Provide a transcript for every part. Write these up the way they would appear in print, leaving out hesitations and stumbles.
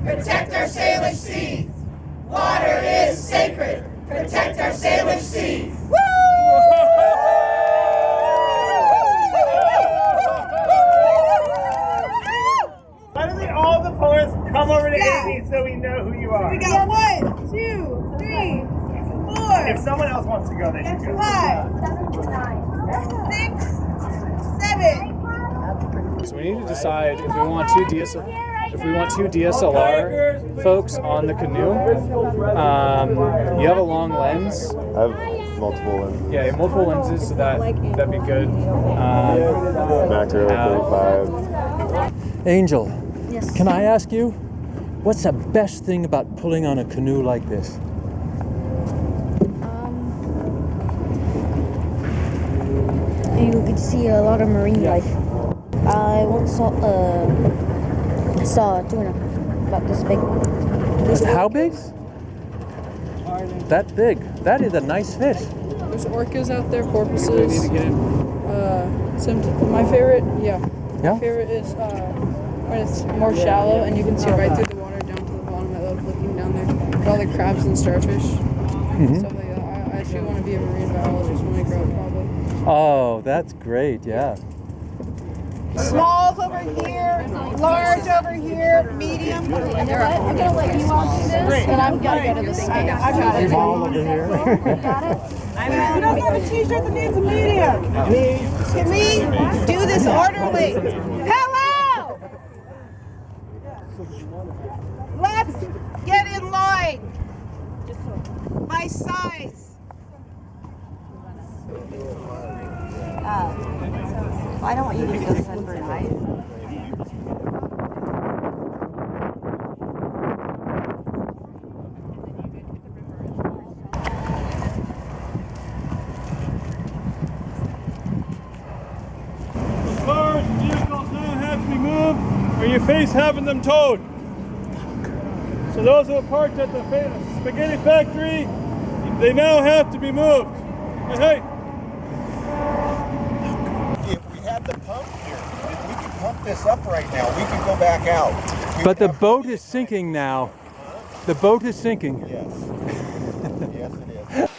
Protect our Salish seas. Water is sacred. Protect our Salish seas. Why don't all the poets come over to Amy so we know who you are? We got 1, 2, 3, 4. If someone else wants to go, they should go. 5, 6, 7. So we need to decide if we want two DSLR folks on the canoe. You have a long lens. I have multiple lenses. Yeah, you have multiple lenses, so that'd be good. Macro 35. Angel, Yes. can I ask you, what's the best thing about pulling on a canoe like this? You could see a lot of marine life. I once saw a tuna about this big. How big? That big. That is a nice fish. There's orcas out there, porpoises. My favorite, my favorite is when it's more shallow and you can see right through the water down to the bottom. I love looking down there at all the crabs and starfish, stuff like that. I actually want to be a marine biologist when I grow up, probably. Oh, that's great, yeah. Smalls over here, large over here, medium. You know what? I'm gonna let you all do this, and I'm gonna go to the stage. I got it. Small over here. Got it. Who doesn't have a t-shirt that needs a medium? Can we do this orderly? Hello! Let's get in line. My size. I don't want you to go super high. Cars, vehicles now have to be moved, or you face having them towed. So those who are parked at the spaghetti factory, they now have to be moved. Hey. If we had the pump here, if we could pump this up right now, we could go back out. But the boat is sinking now. The boat is sinking. Yes. Yes, it is.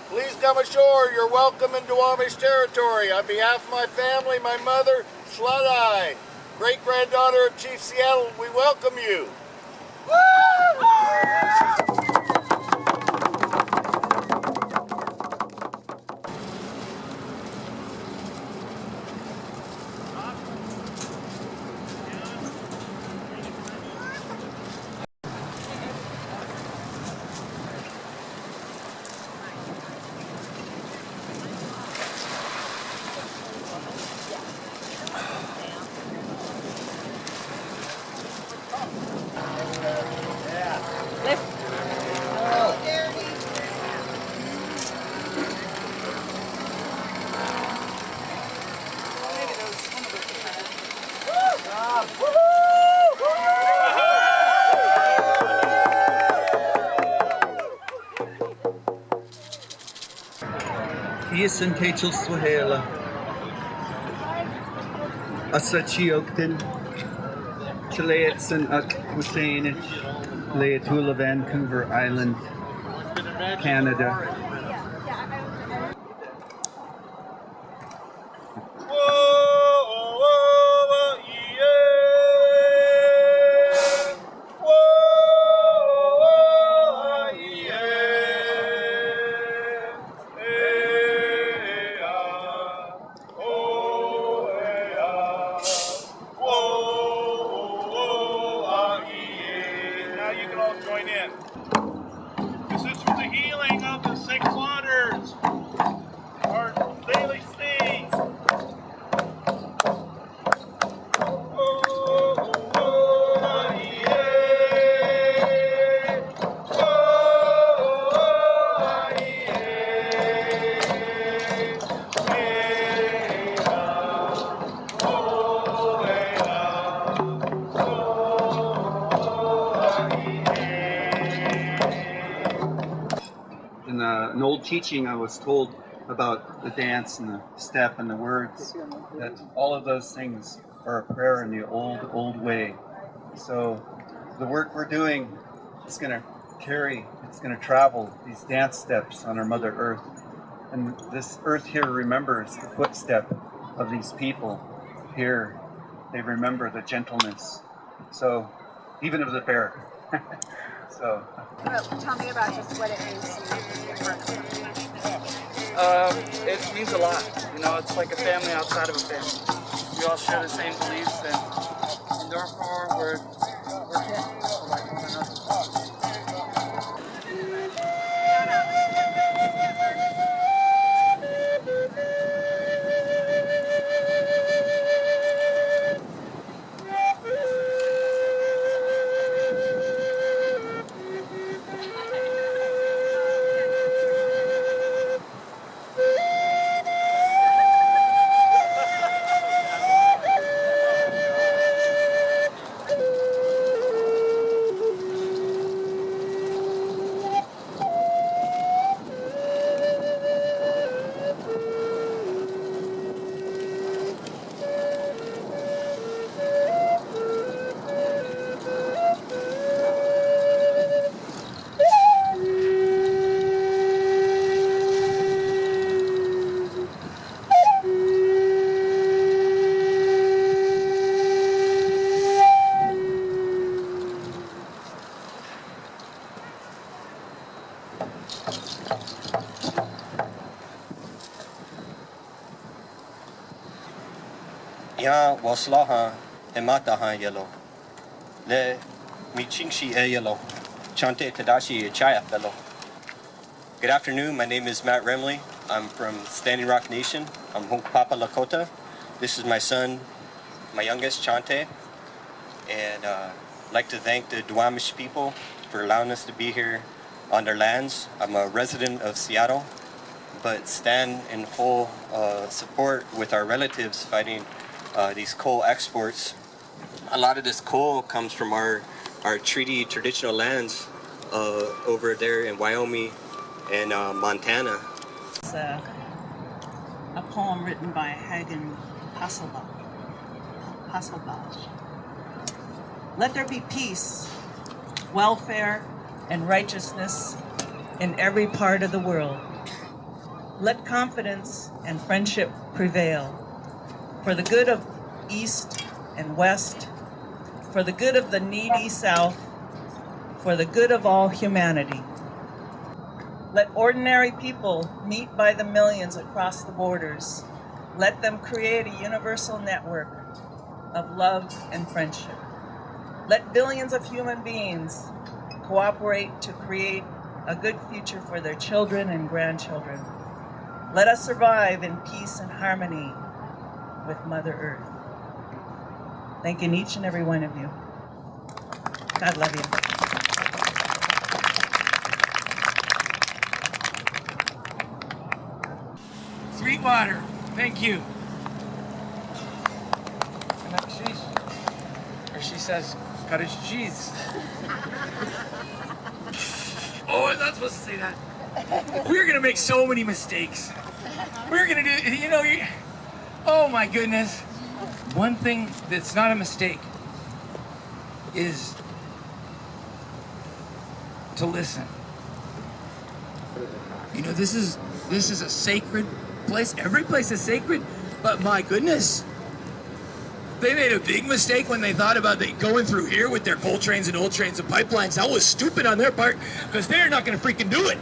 Please come ashore. You're welcome into Amish territory. On behalf of my family, my mother, Slut-Eye, great-granddaughter of Chief Seattle, we welcome you. Isan Kachel Swahela Asachioktin Chileatsan Uk Hussein Leatula Vancouver Island, Canada. Whoa! old teaching I was told about the dance and the step and the words, that all of those things are a prayer in the old way. So the work we're doing is going to carry, it's going to travel these dance steps on our Mother Earth. And this earth here remembers the footstep of these people here. They remember the gentleness. So, even of the bear. So. Tell me about just what it means to you. It means a lot. You know, it's like a family outside of a family. We all share the same beliefs, and therefore we're here for like one another. Ya waslaha emataha yellow. Le michingshi e yellow. Chante tadashi e chaya fellow. Good afternoon, my name is Matt Remley. I'm from Standing Rock Nation. I'm Hunkpapa Lakota. This is my son, my youngest, Chante. And I'd like to thank the Duwamish people for allowing us to be here on their lands. I'm a resident of Seattle, but stand in full support with our relatives fighting these coal exports. A lot of this coal comes from our treaty traditional lands over there in Wyoming and Montana. It's a poem written by Hagen Hasselbalch. Let there be peace, welfare, and righteousness in every part of the world. Let confidence and friendship prevail for the good of East and West, for the good of the needy South, for the good of all humanity. Let ordinary people meet by the millions across the borders. Let them create a universal network of love and friendship. Let billions of human beings cooperate to create a good future for their children and grandchildren. Let us survive in peace and harmony with Mother Earth. Thanking each and every one of you. God love you. Sweetwater, thank you. Or she says, cottage cheese. Oh, I'm not supposed to say that. We're gonna make so many mistakes. We're gonna do, you know, oh my goodness. One thing that's not a mistake is to listen. You know, this is a sacred place. Every place is sacred, but my goodness, they made a big mistake when they thought about going through here with their coal trains and oil trains and pipelines. That was stupid on their part, because they're not going to freaking do it.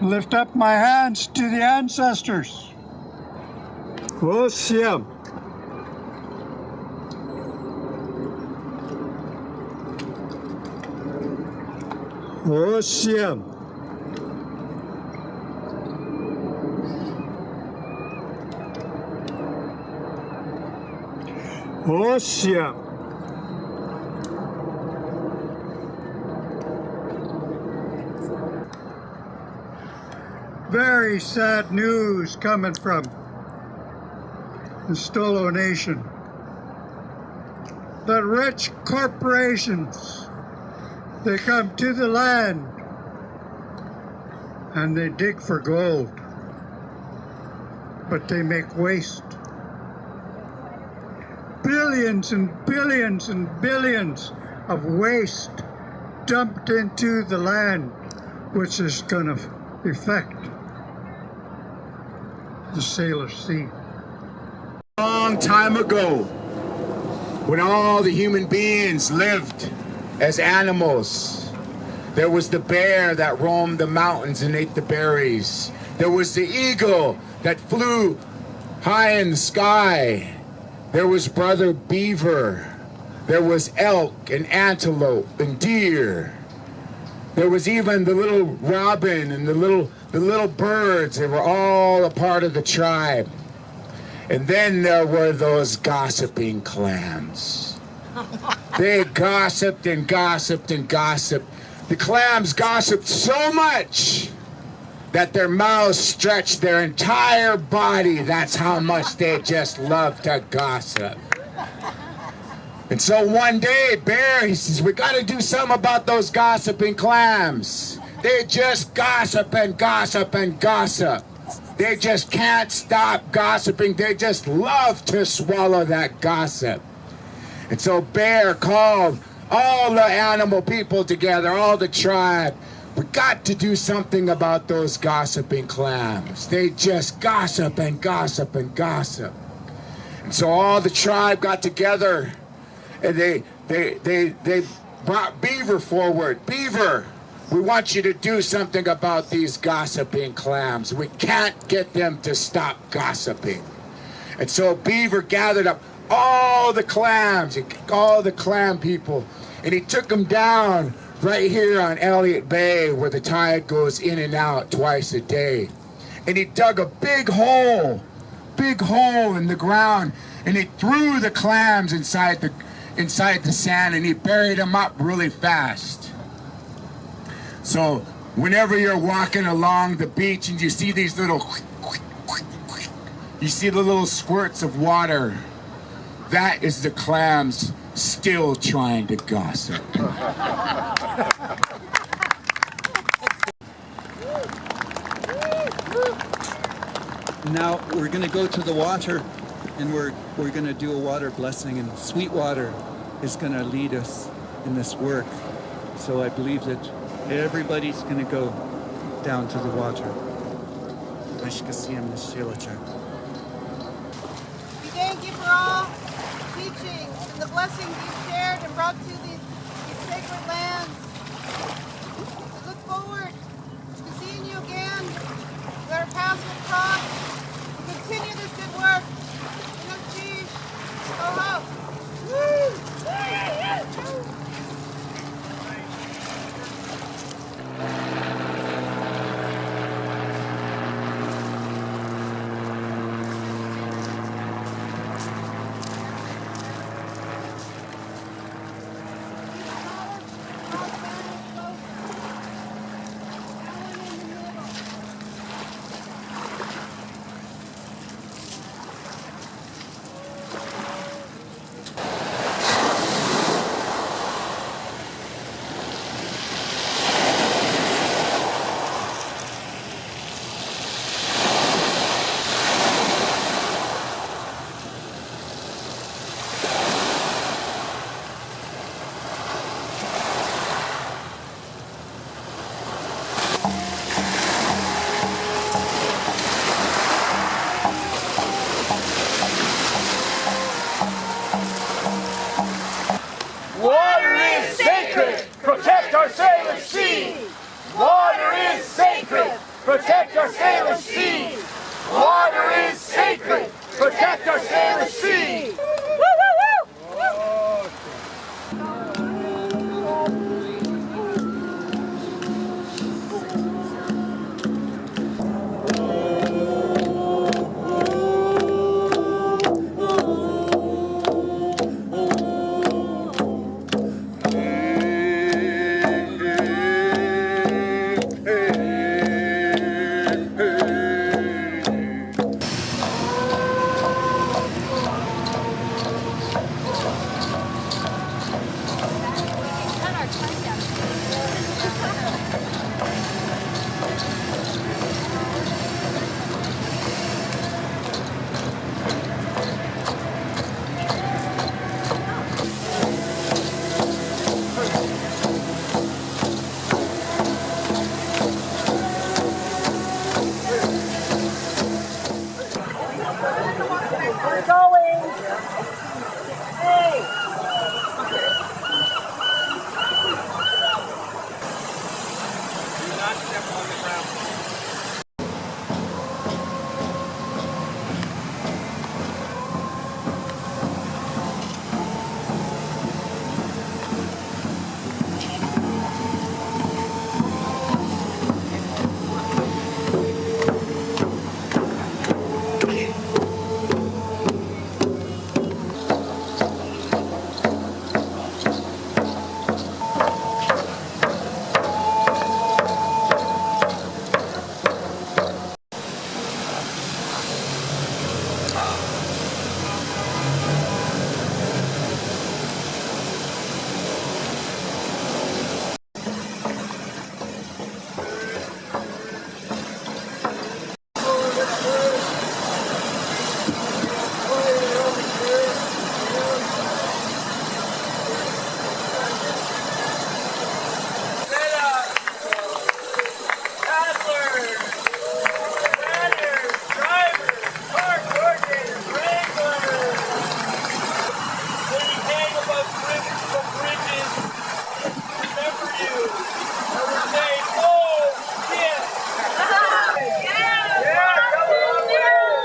Lift up my hands to the ancestors. Osiem. Osiem. Osiem. Very sad news coming from the Stolo Nation. The rich corporations They come to the land and they dig for gold, but they make waste. Billions and billions and billions of waste dumped into the land, which is going to affect the Salish Sea. Long time ago, when all the human beings lived as animals, there was the bear that roamed the mountains and ate the berries. There was the eagle that flew high in the sky. There was brother beaver. There was elk and antelope and deer. There was even the little robin and the little birds. They were all a part of the tribe. And then there were those gossiping clams. They gossiped and gossiped and gossiped. The clams gossiped so much that their mouths stretched their entire body. That's how much they just loved to gossip. And so one day, Bear, he says, we got to do something about those gossiping clams. They just gossip and gossip and gossip. They just can't stop gossiping. They just love to swallow that gossip. And so Bear called all the animal people together, all the tribe. We got to do something about those gossiping clams. They just gossip and gossip and gossip. And so all the tribe got together and they brought Beaver forward. Beaver, we want you to do something about these gossiping clams. We can't get them to stop gossiping. And so Beaver gathered up all the clams, all the clam people, and he took them down right here on Elliott Bay where the tide goes in and out twice a day. And he dug a big hole in the ground, and he threw the clams inside the sand, and he buried them up really fast. So whenever you're walking along the beach and you see these the little squirts of water, that is the clams still trying to gossip. Now we're going to go to the water, and we're going to do a water blessing, and Sweetwater is going to lead us in this work. So I believe that everybody's going to go down to the water. We thank you for all teachings and the blessings you've shared and brought to these sacred lands. We look forward to seeing you again. Let our paths will cross. We continue this good work.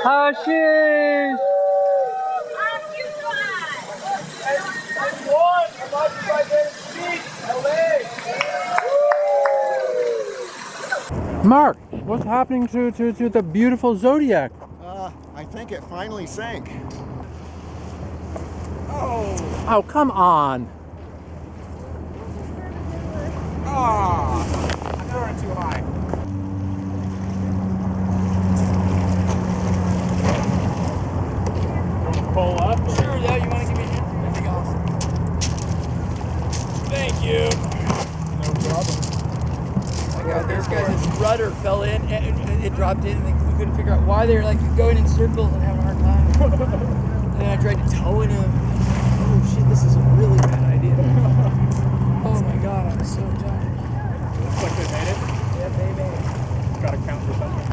Hashish! Mark, what's happening to the beautiful Zodiac? I think it finally sank. Oh, come on. I'm throwing too high. Pull up. Sure, yeah, you want to give me a hand? That'd be awesome. Thank you. No problem. Oh my God, those guys' rudder fell in and it dropped in and we couldn't figure out why they were like going in circles and having a hard time. And then I tried to tow in them. Oh shit, this is a really bad idea. Oh my God, I'm so tired. Looks like they made it. Yeah, they made it. Gotta count for something.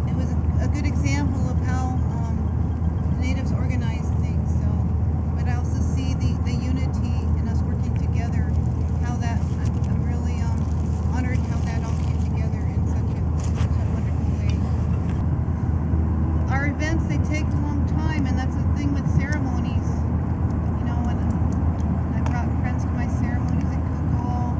It was a good example of how natives organize things. So, but I also see the unity in us working together. How that I'm really honored how that all came together in such a wonderful way. Our events, they take a long time, and that's the thing with ceremonies. You know, when I brought friends to my ceremonies, it could go all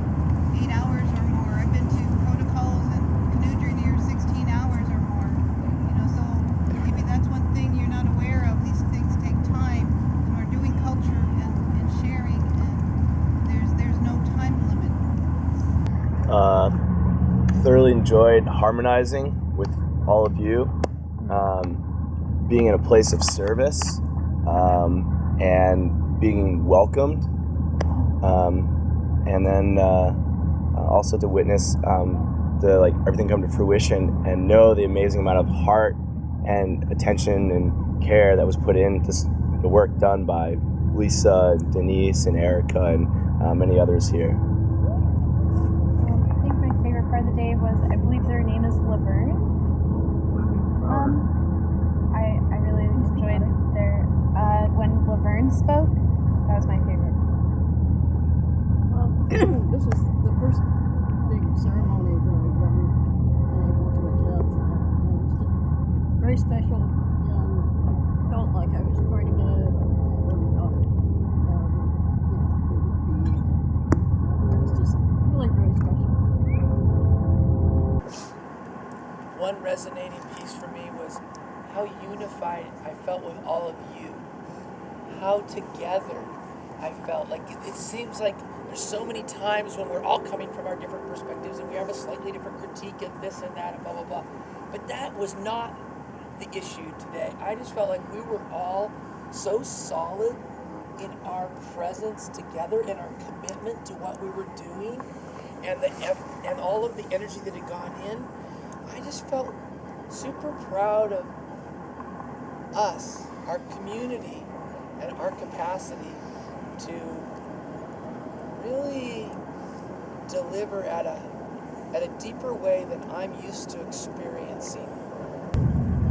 8 hours or more. I've been to protocols and canoe journey 16 hours or more. You know, so maybe that's one thing you're not aware of. These things take time, and we're doing culture and sharing, and there's no time limit. Thoroughly enjoyed harmonizing with all of you, being in a place of service, and being welcomed, and then also to witness everything come to fruition and know the amazing amount of heart and attention and care that was put into the work done by Lisa, Denise, and Erica, and many others here. I think my favorite part of the day was, I believe their name is Laverne. I really enjoyed their, when Laverne spoke, that was my favorite. Well, this is the first big ceremony that I've ever been able to attend. And it was just very special, and I felt like I was part of it. It was just really very special. One resonating piece for me was how unified I felt with all of you. How together I felt. Like it seems like there's so many times when we're all coming from our different perspectives and we have a slightly different critique of this and that and blah, blah, blah. But that was not the issue today. I just felt like we were all so solid in our presence together, in our commitment to what we were doing, and all of the energy that had gone in. I just felt super proud of us, our community, and our capacity to really deliver at a deeper way than I'm used to experiencing.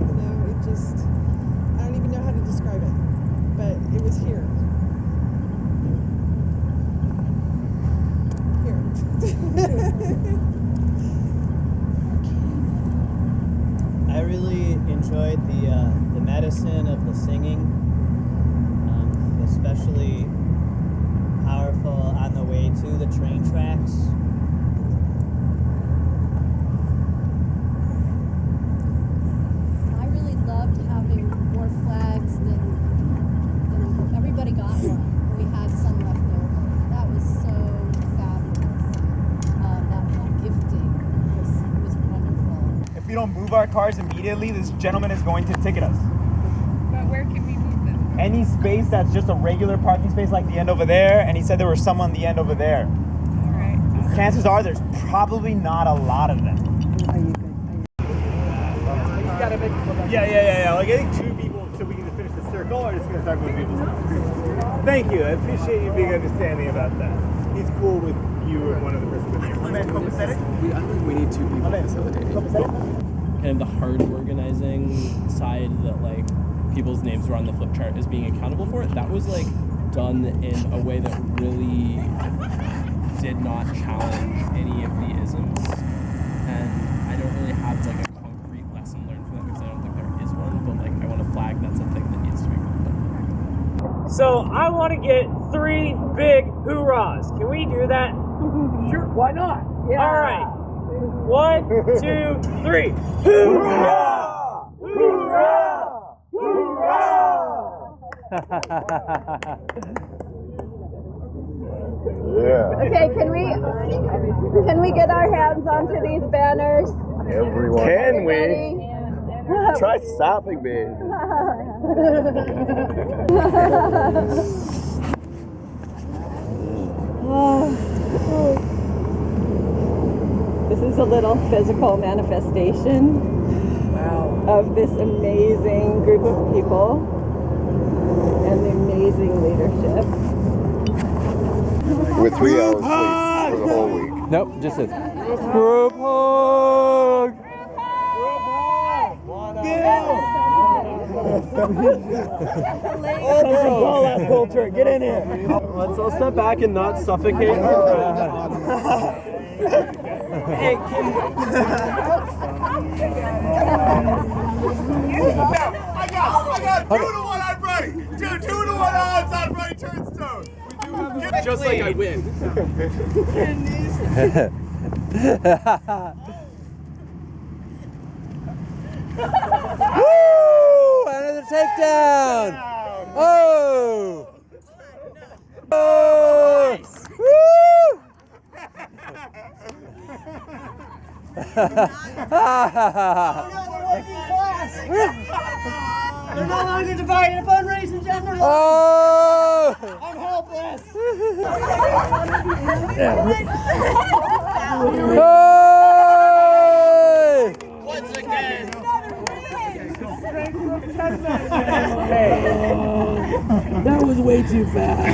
You know, it just, I don't even know how to describe it, but it was here. I really enjoyed the medicine of the singing, especially powerful on the way to the train tracks. I really loved having more flags than everybody got one. We had some left over. That was so fabulous. That whole gifting was wonderful. If we don't move our cars immediately, this gentleman is going to ticket us. But where can we move them? Any space that's just a regular parking space like the end over there, and he said there was some on the end over there. Alright. Chances are there's probably not a lot of them. Yeah. Like I think 2 people, so we can just finish the circle, or just gonna start moving people. Thank you. I appreciate you being understanding about that. He's cool with you and one other person with you. We need 2 people facilitating. Kind of the hard organizing side that like people's names were on the flip chart is being accountable for it. That was like done in a way that really did not challenge any of the isms, and I don't really have like a concrete lesson learned from that because I don't think there is one, but like I want to flag that's a thing that needs to be worked on. So I want to get 3 big hoorahs. Can we do that? Sure, why not? Yeah. All right. 1, 2, 3. Hoorah! Hoorah! Yeah. Okay, can we get our hands onto these banners? Everyone. Can we? Try stopping me. This is a little physical manifestation of this amazing group of people and the amazing leadership. With 3 hours sleep for the whole week. Nope, just this. Group hug! All that culture, get in here. Let's all step back and not suffocate. Hey, I got 2 to 1 on Brody. 2 to 1 odds on Brody Turnstone. Just like I win. Woo! Another takedown! Oh! Oh! Woo! They're no longer divided upon race and gender. Oh! I'm helpless. Hey! Once again. That was way too fast.